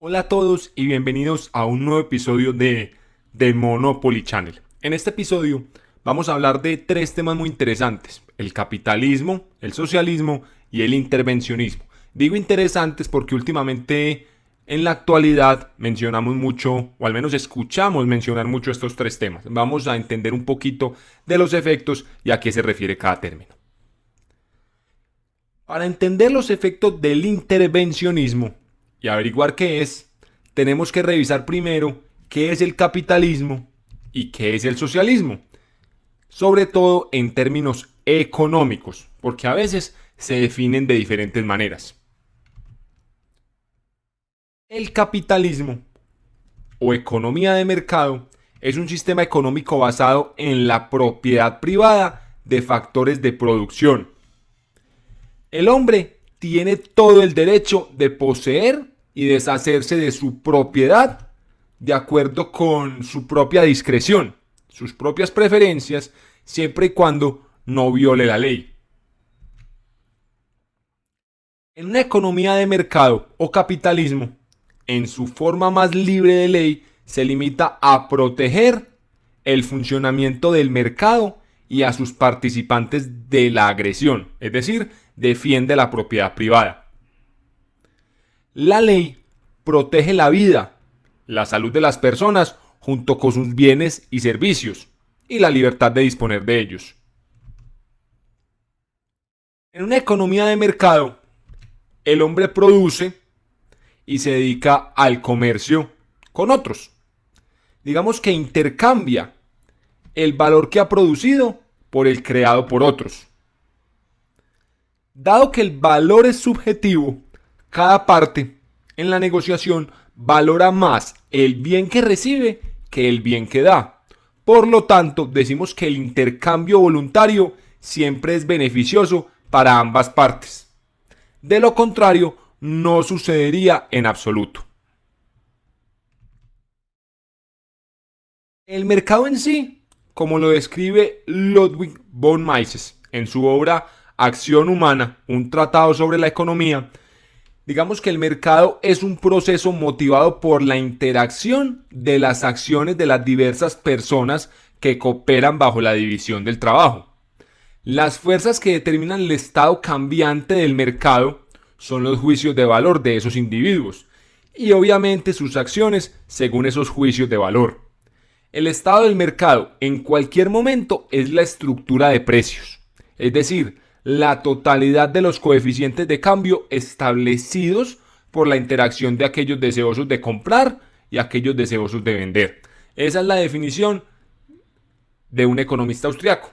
Hola a todos y bienvenidos a un nuevo episodio de Monopoly Channel. En este episodio vamos a hablar de tres temas muy interesantes: el capitalismo, el socialismo y el intervencionismo. Digo interesantes porque últimamente en la actualidad mencionamos mucho, o al menos escuchamos mencionar mucho estos tres temas. Vamos a entender un poquito de los efectos y a qué se refiere cada término. Para entender los efectos del intervencionismo y averiguar qué es, tenemos que revisar primero qué es el capitalismo y qué es el socialismo, sobre todo en términos económicos, porque a veces se definen de diferentes maneras. El capitalismo o economía de mercado es un sistema económico basado en la propiedad privada de factores de producción. El hombre tiene todo el derecho de poseer y deshacerse de su propiedad de acuerdo con su propia discreción, sus propias preferencias, siempre y cuando no viole la ley. En una economía de mercado o capitalismo, en su forma más libre de ley, se limita a proteger el funcionamiento del mercado y a sus participantes de la agresión, es decir, defiende la propiedad privada. La ley protege la vida, la salud de las personas junto con sus bienes y servicios y la libertad de disponer de ellos. En una economía de mercado, el hombre produce y se dedica al comercio con otros. Digamos que intercambia el valor que ha producido por el creado por otros. Dado que el valor es subjetivo, cada parte en la negociación valora más el bien que recibe que el bien que da. Por lo tanto, decimos que el intercambio voluntario siempre es beneficioso para ambas partes. De lo contrario, no sucedería en absoluto. El mercado en sí, como lo describe Ludwig von Mises en su obra Acción Humana, un tratado sobre la economía, digamos que el mercado es un proceso motivado por la interacción de las acciones de las diversas personas que cooperan bajo la división del trabajo. Las fuerzas que determinan el estado cambiante del mercado son los juicios de valor de esos individuos y obviamente sus acciones según esos juicios de valor. El estado del mercado en cualquier momento es la estructura de precios, es decir, la totalidad de los coeficientes de cambio establecidos por la interacción de aquellos deseosos de comprar y aquellos deseosos de vender. Esa es la definición de un economista austriaco.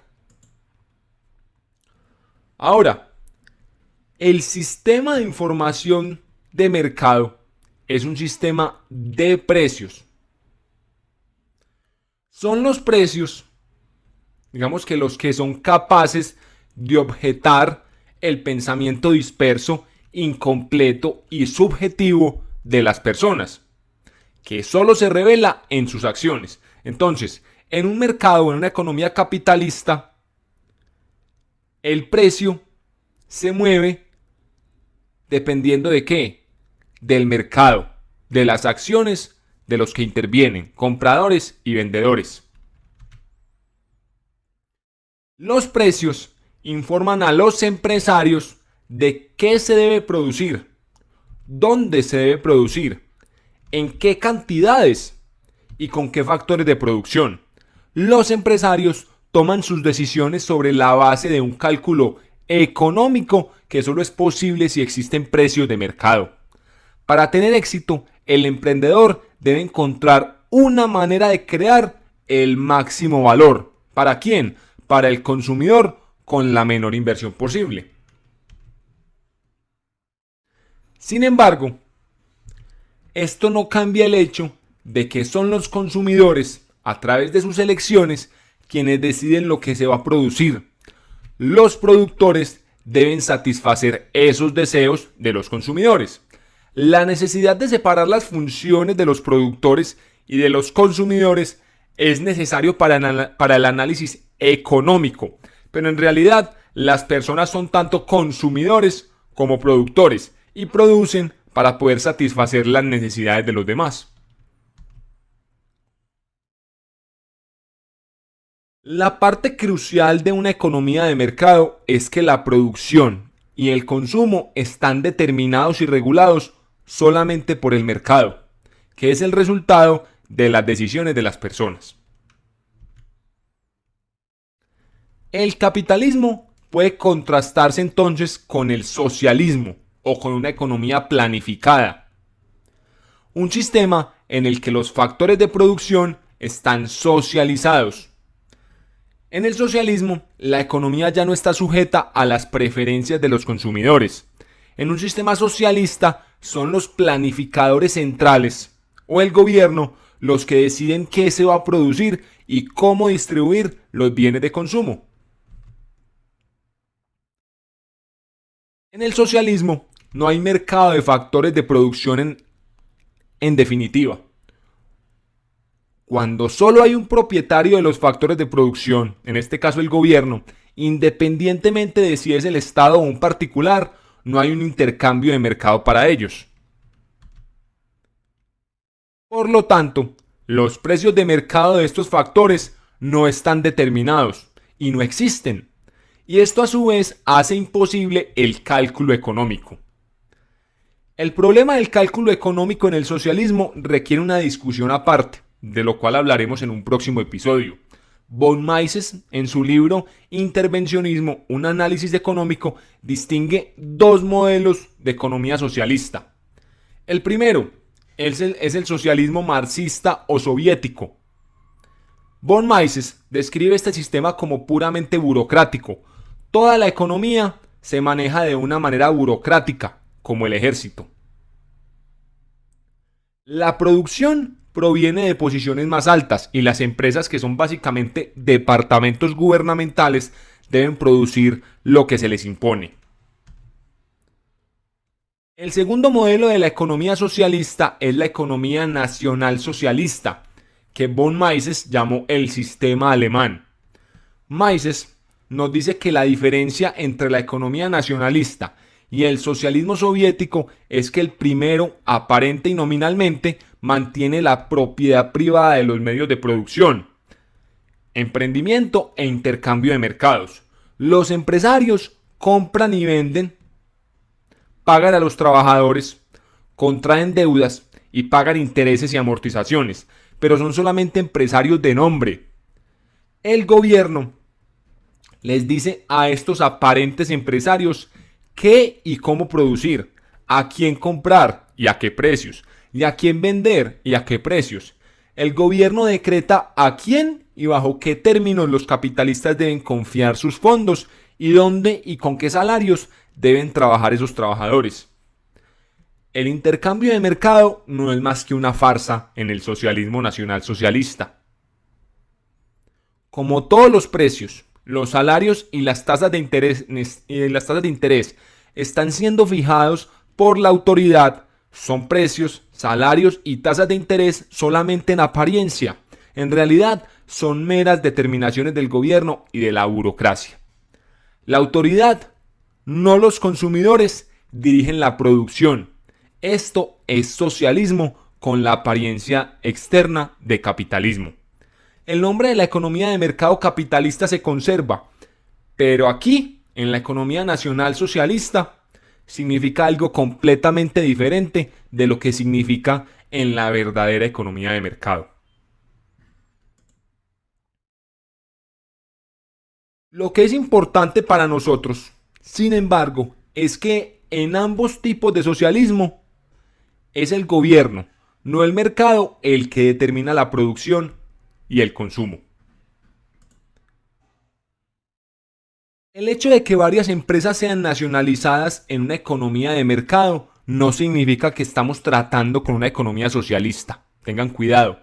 Ahora, el sistema de información de mercado es un sistema de precios. Son los precios, digamos que los que son capaces de objetar el pensamiento disperso, incompleto y subjetivo de las personas, que solo se revela en sus acciones. Entonces, en un mercado o en una economía capitalista, el precio se mueve dependiendo de qué, del mercado, de las acciones de los que intervienen, compradores y vendedores. Los precios informan a los empresarios de qué se debe producir, dónde se debe producir, en qué cantidades y con qué factores de producción. Los empresarios toman sus decisiones sobre la base de un cálculo económico que solo es posible si existen precios de mercado. Para tener éxito, el emprendedor debe encontrar una manera de crear el máximo valor. ¿Para quién? Para el consumidor con la menor inversión posible. Sin embargo, esto no cambia el hecho de que son los consumidores, a través de sus elecciones, quienes deciden lo que se va a producir. Los productores deben satisfacer esos deseos de los consumidores. La necesidad de separar las funciones de los productores y de los consumidores es necesario para el análisis económico, pero en realidad las personas son tanto consumidores como productores y producen para poder satisfacer las necesidades de los demás. La parte crucial de una economía de mercado es que la producción y el consumo están determinados y regulados solamente por el mercado, que es el resultado de las decisiones de las personas. El capitalismo puede contrastarse entonces con el socialismo o con una economía planificada, un sistema en el que los factores de producción están socializados. En el socialismo, la economía ya no está sujeta a las preferencias de los consumidores. En un sistema socialista son los planificadores centrales o el gobierno los que deciden qué se va a producir y cómo distribuir los bienes de consumo. En el socialismo no hay mercado de factores de producción en definitiva. Cuando solo hay un propietario de los factores de producción, en este caso el gobierno, independientemente de si es el Estado o un particular, no hay un intercambio de mercado para ellos. Por lo tanto, los precios de mercado de estos factores no están determinados y no existen. Y esto a su vez hace imposible el cálculo económico. El problema del cálculo económico en el socialismo requiere una discusión aparte, de lo cual hablaremos en un próximo episodio. Von Mises, en su libro Intervencionismo, un análisis económico, distingue dos modelos de economía socialista. El primero es el socialismo marxista o soviético. Von Mises describe este sistema como puramente burocrático. Toda la economía se maneja de una manera burocrática, como el ejército. La producción proviene de posiciones más altas y las empresas, que son básicamente departamentos gubernamentales, deben producir lo que se les impone. El segundo modelo de la economía socialista es la economía nacional socialista, que von Mises llamó el sistema alemán. Mises nos dice que la diferencia entre la economía nacionalista y el socialismo soviético es que el primero, aparente y nominalmente, mantiene la propiedad privada de los medios de producción, emprendimiento e intercambio de mercados. Los empresarios compran y venden, pagan a los trabajadores, contraen deudas y pagan intereses y amortizaciones, pero son solamente empresarios de nombre. El gobierno les dice a estos aparentes empresarios qué y cómo producir, a quién comprar y a qué precios, y a quién vender y a qué precios. El gobierno decreta a quién y bajo qué términos los capitalistas deben confiar sus fondos y dónde y con qué salarios deben trabajar esos trabajadores. El intercambio de mercado no es más que una farsa en el socialismo nacional socialista. Como todos los precios, los salarios y las tasas de interés están siendo fijados por la autoridad, son precios, salarios y tasas de interés solamente en apariencia. En realidad son meras determinaciones del gobierno y de la burocracia. La autoridad, no los consumidores, dirigen la producción. Esto es socialismo con la apariencia externa de capitalismo. El nombre de la economía de mercado capitalista se conserva, pero aquí, en la economía nacional socialista, significa algo completamente diferente de lo que significa en la verdadera economía de mercado. Lo que es importante para nosotros, sin embargo, es que en ambos tipos de socialismo es el gobierno, no el mercado, el que determina la producción y el consumo. El hecho de que varias empresas sean nacionalizadas en una economía de mercado no significa que estamos tratando con una economía socialista. Tengan cuidado.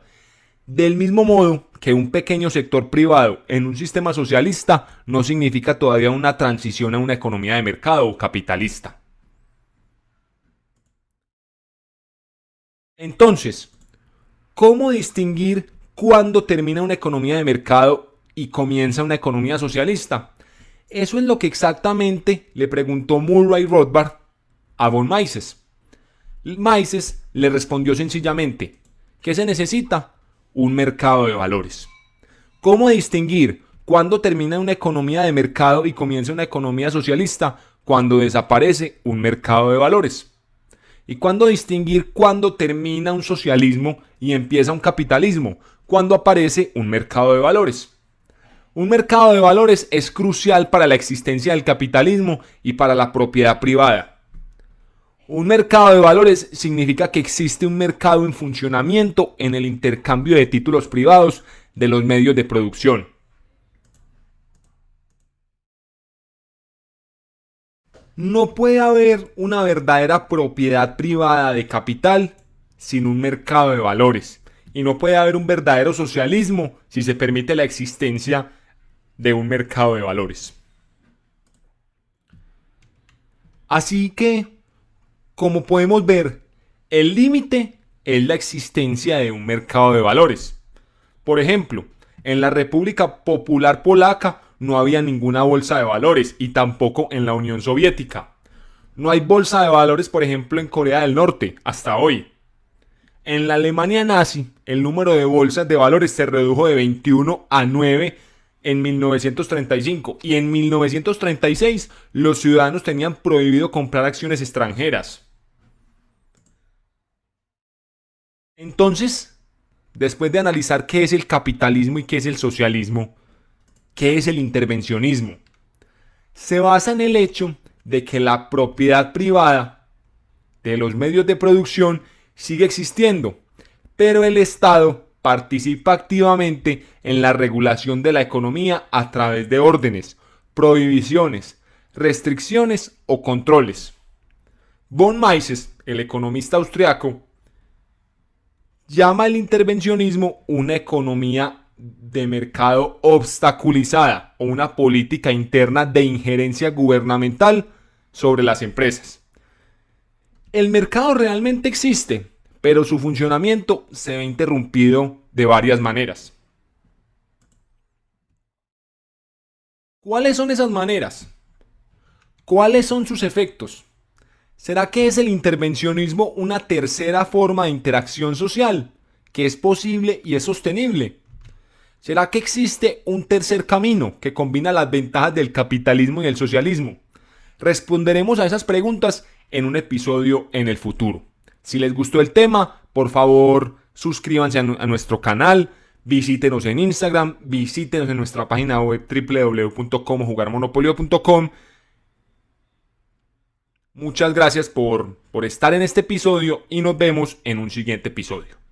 Del mismo modo que un pequeño sector privado en un sistema socialista no significa todavía una transición a una economía de mercado o capitalista. Entonces, ¿cómo distinguir cuándo termina una economía de mercado y comienza una economía socialista? Eso es lo que exactamente le preguntó Murray Rothbard a von Mises. Mises le respondió sencillamente: ¿qué se necesita? Un mercado de valores. ¿Cómo distinguir cuándo termina una economía de mercado y comienza una economía socialista? Cuando desaparece un mercado de valores. ¿Y cuándo distinguir cuándo termina un socialismo y empieza un capitalismo? Cuando aparece un mercado de valores. Un mercado de valores es crucial para la existencia del capitalismo y para la propiedad privada. Un mercado de valores significa que existe un mercado en funcionamiento en el intercambio de títulos privados de los medios de producción. No puede haber una verdadera propiedad privada de capital sin un mercado de valores. Y no puede haber un verdadero socialismo si se permite la existencia de un mercado de valores. Así que, como podemos ver, el límite es la existencia de un mercado de valores. Por ejemplo, en la República Popular Polaca no había ninguna bolsa de valores y tampoco en la Unión Soviética. No hay bolsa de valores, por ejemplo, en Corea del Norte, hasta hoy. En la Alemania nazi, el número de bolsas de valores se redujo de 21 a 9 en 1935 y en 1936 los ciudadanos tenían prohibido comprar acciones extranjeras. Entonces, después de analizar qué es el capitalismo y qué es el socialismo, qué es el intervencionismo, se basa en el hecho de que la propiedad privada de los medios de producción sigue existiendo, pero el Estado participa activamente en la regulación de la economía a través de órdenes, prohibiciones, restricciones o controles. Von Mises, el economista austriaco, llama el intervencionismo una economía de mercado obstaculizada o una política interna de injerencia gubernamental sobre las empresas. El mercado realmente existe, pero su funcionamiento se ve interrumpido de varias maneras. ¿Cuáles son esas maneras? ¿Cuáles son sus efectos? ¿Será que es el intervencionismo una tercera forma de interacción social que es posible y es sostenible? ¿Será que existe un tercer camino que combina las ventajas del capitalismo y el socialismo? Responderemos a esas preguntas en un episodio en el futuro. Si les gustó el tema, por favor suscríbanse a nuestro canal, visítenos en Instagram, visítenos en nuestra página web www.comojugarmonopolio.com. Muchas gracias por estar en este episodio y nos vemos en un siguiente episodio.